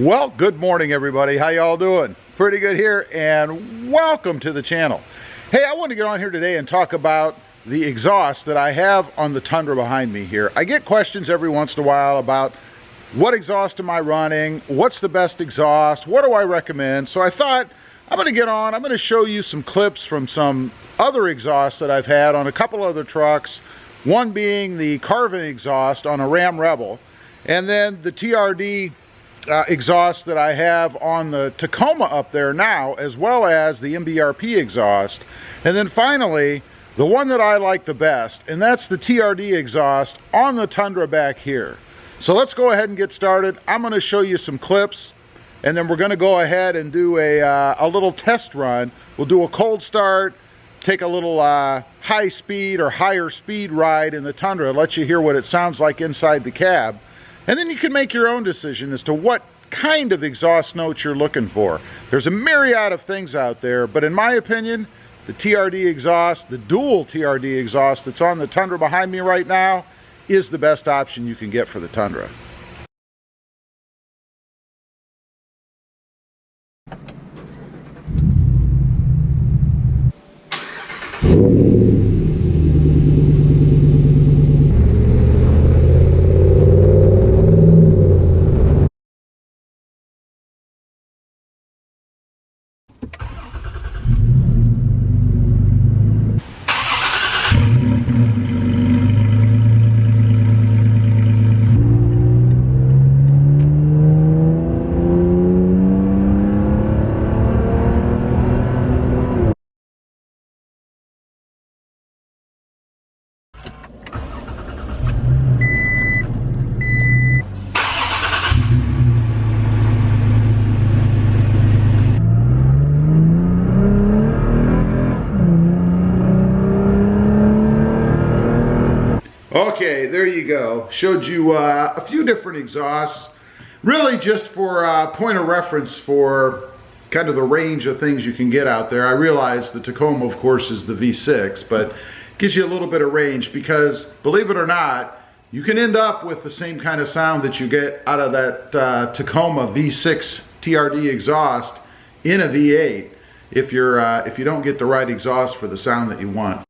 Well, good morning everybody. How y'all doing? Pretty good here, and welcome to the channel. Hey, I want to get on here today and talk about the exhaust that I have on the Tundra behind me here. I get questions every once in a while about what exhaust am I running, what's the best exhaust, what do I recommend. So I thought I'm going to get on, I'm going to show you some clips from some other exhausts that I've had on a couple other trucks, one being the Carvin exhaust on a Ram Rebel, and then the TRD exhaust that I have on the TACOMA up there now, as well as the MBRP exhaust, and then finally the one that I like the best, and that's the TRD exhaust on the Tundra back here. So let's go ahead and get started. I'm going to show you some clips, and then we're going to go ahead and do a little test run. We'll do a cold start, take a little high speed or higher speed ride in the Tundra, let you hear what it sounds like inside the cab. And then you can make your own decision as to what kind of exhaust notes you're looking for. There's a myriad of things out there, but in my opinion, the TRD exhaust, the dual TRD exhaust that's on the Tundra behind me right now, is the best option you can get for the Tundra. Okay, there you go. Showed you a few different exhausts, really just for point of reference for kind of the range of things you can get out there. I realize the TACOMA, of course, is the V6, but gives you a little bit of range because, believe it or not, you can end up with the same kind of sound that you get out of that TACOMA V6 TRD exhaust in a V8 if you don't get the right exhaust for the sound that you want.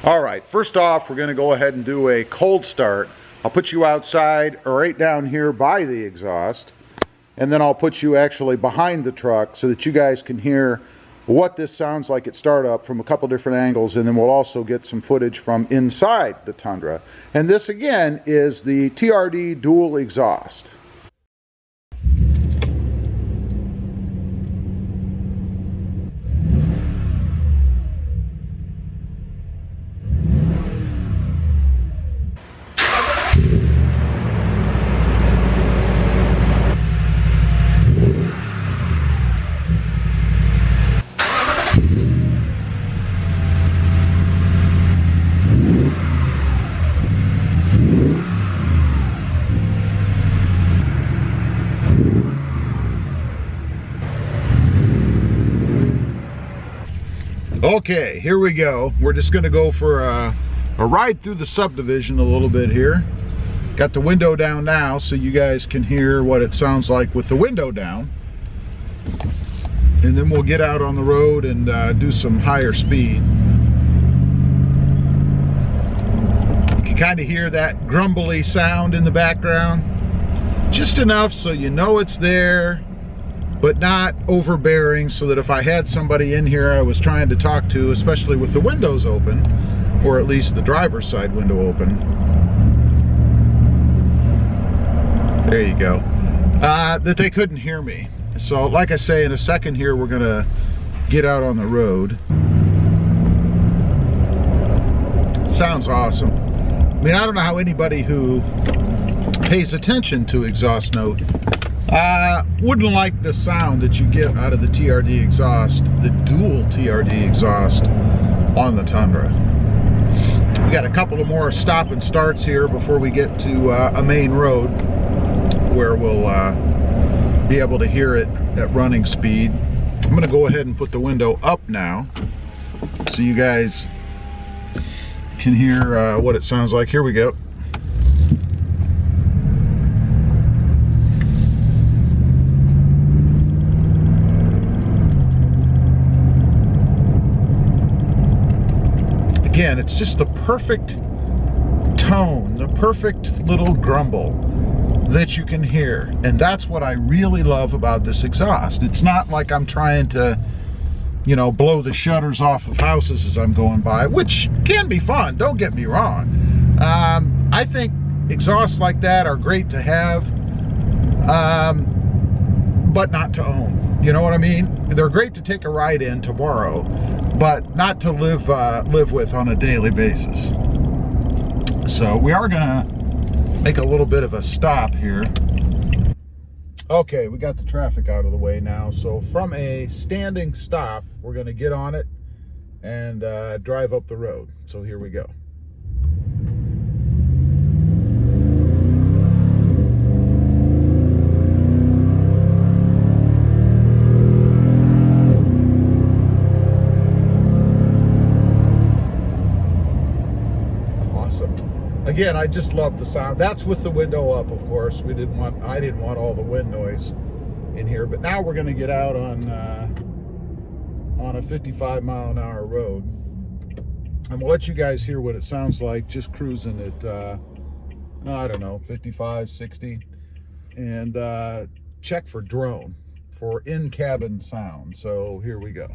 All right, first off, we're going to go ahead and do a cold start. I'll put you outside or right down here by the exhaust, and then I'll put you actually behind the truck so that you guys can hear what this sounds like at startup from a couple different angles, and then we'll also get some footage from inside the Tundra. And this again is the TRD dual exhaust. Okay, here we go. We're just going to go for a ride through the subdivision a little bit here. Got the window down now so you guys can hear what it sounds like with the window down. And then we'll get out on the road and do some higher speed. You can kind of hear that grumbly sound in the background. Just enough so you know it's there, but not overbearing, so that if I had somebody in here I was trying to talk to, especially with the windows open, or at least the driver's side window open. There you go. That they couldn't hear me. So like I say, in a second here we're gonna get out on the road. Sounds awesome. I mean, I don't know how anybody who pays attention to exhaust note wouldn't like the sound that you get out of the TRD exhaust, the dual TRD exhaust on the Tundra. We got a couple of more stop and starts here before we get to a main road where we'll be able to hear it at running speed. I'm going to go ahead and put the window up now so you guys can hear what it sounds like. Here we go. again, it's just the perfect tone, the perfect little grumble that you can hear. And that's what I really love about this exhaust. It's not like I'm trying to, you know, blow the shutters off of houses as I'm going by, which can be fun, don't get me wrong. I think exhausts like that are great to have, but not to own. You know what I mean? They're great to take a ride in, to borrow, but not to live with on a daily basis. So we are gonna make a little bit of a stop here. Okay, we got the traffic out of the way now. So from a standing stop, we're gonna get on it and drive up the road. So here we go. Again, I just love the sound. That's with the window up, of course. I didn't want all the wind noise in here. But now we're going to get out on a 55-mile-an-hour road. I'm going to let you guys hear what it sounds like just cruising at, I don't know, 55, 60. And check for drone, for in-cabin sound. So here we go.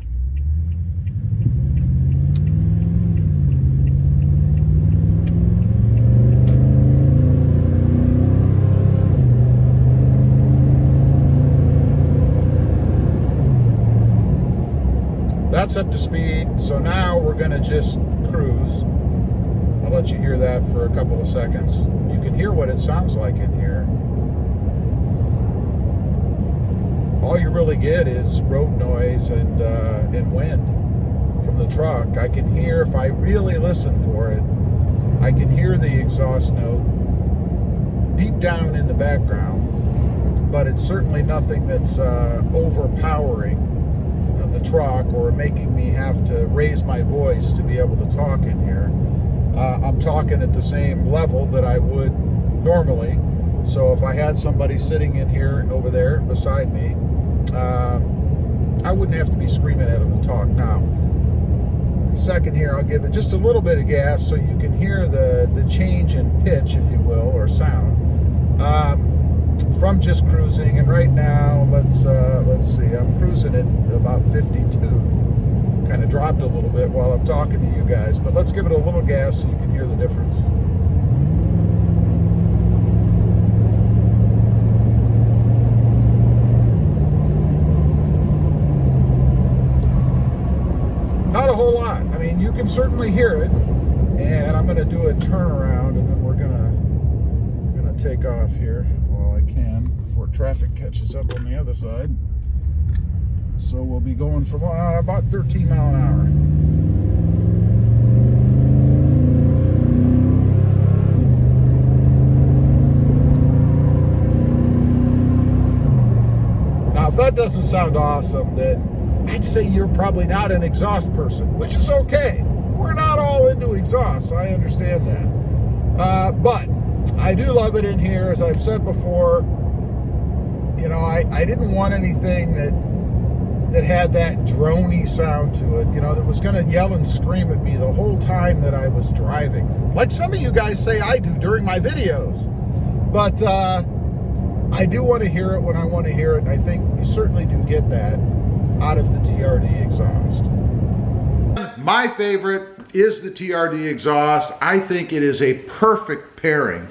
That's up to speed, so now we're going to just cruise. I'll let you hear that for a couple of seconds. You can hear what it sounds like in here. All you really get is road noise and wind from the truck. I can hear, if I really listen for it, I can hear the exhaust note deep down in the background, but it's certainly nothing that's overpowering the truck or making me have to raise my voice to be able to talk in here. I'm talking at the same level that I would normally. So if I had somebody sitting in here over there beside me, I wouldn't have to be screaming at them to talk. Now, second here, I'll give it just a little bit of gas so you can hear the change in pitch, if you will, or sound. From just cruising, and right now let's see, I'm cruising at about 52. Kind of dropped a little bit while I'm talking to you guys, but let's give it a little gas so you can hear the difference. Not a whole lot. I mean, you can certainly hear it, and I'm going to do a turnaround, and then we're gonna take off here while I can before traffic catches up on the other side. So we'll be going from about 13 mile an hour. Now, if that doesn't sound awesome, then I'd say you're probably not an exhaust person, which is okay. We're not all into exhausts, I understand that. But I do love it in here, as I've said before. You know, I didn't want anything that had that droney sound to it, you know, that was going to yell and scream at me the whole time that I was driving. Like some of you guys say I do during my videos. But I do want to hear it when I want to hear it, and I think you certainly do get that out of the TRD exhaust. My favorite is the TRD exhaust. I think it is a perfect pairing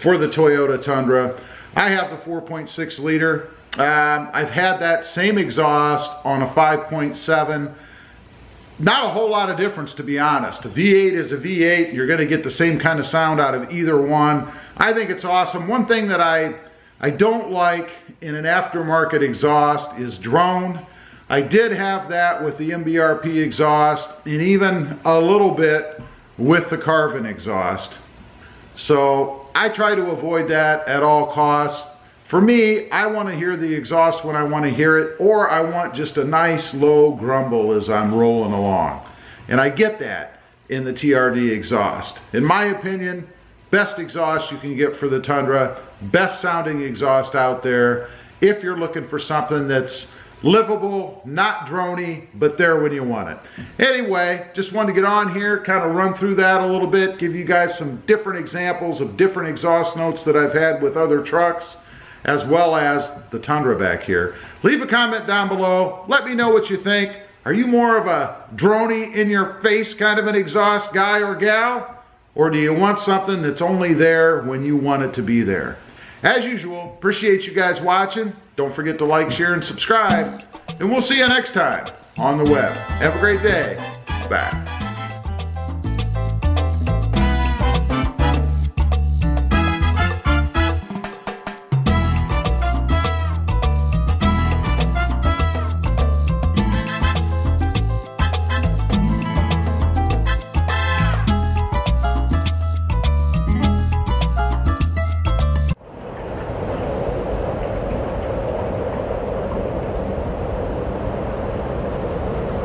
for the Toyota Tundra. I have the 4.6 liter. I've had that same exhaust on a 5.7. Not a whole lot of difference, to be honest. A V8 is a V8. You're going to get the same kind of sound out of either one. I think it's awesome. One thing that I don't like in an aftermarket exhaust is drone. I did have that with the MBRP exhaust, and even a little bit with the Carvin exhaust. So I try to avoid that at all costs. For me, I want to hear the exhaust when I want to hear it, or I want just a nice low grumble as I'm rolling along. And I get that in the TRD exhaust. In my opinion, best exhaust you can get for the Tundra, best sounding exhaust out there. If you're looking for something that's livable, not drony, but there when you want it. Anyway, just wanted to get on here, kind of run through that a little bit, give you guys some different examples of different exhaust notes that I've had with other trucks, as well as the Tundra back here. Leave a comment down below. Let me know what you think. Are you more of a drony, in your face kind of an exhaust guy or gal? Or do you want something that's only there when you want it to be there? As usual, appreciate you guys watching. Don't forget to like, share, and subscribe. And we'll see you next time on the web. Have a great day. Bye.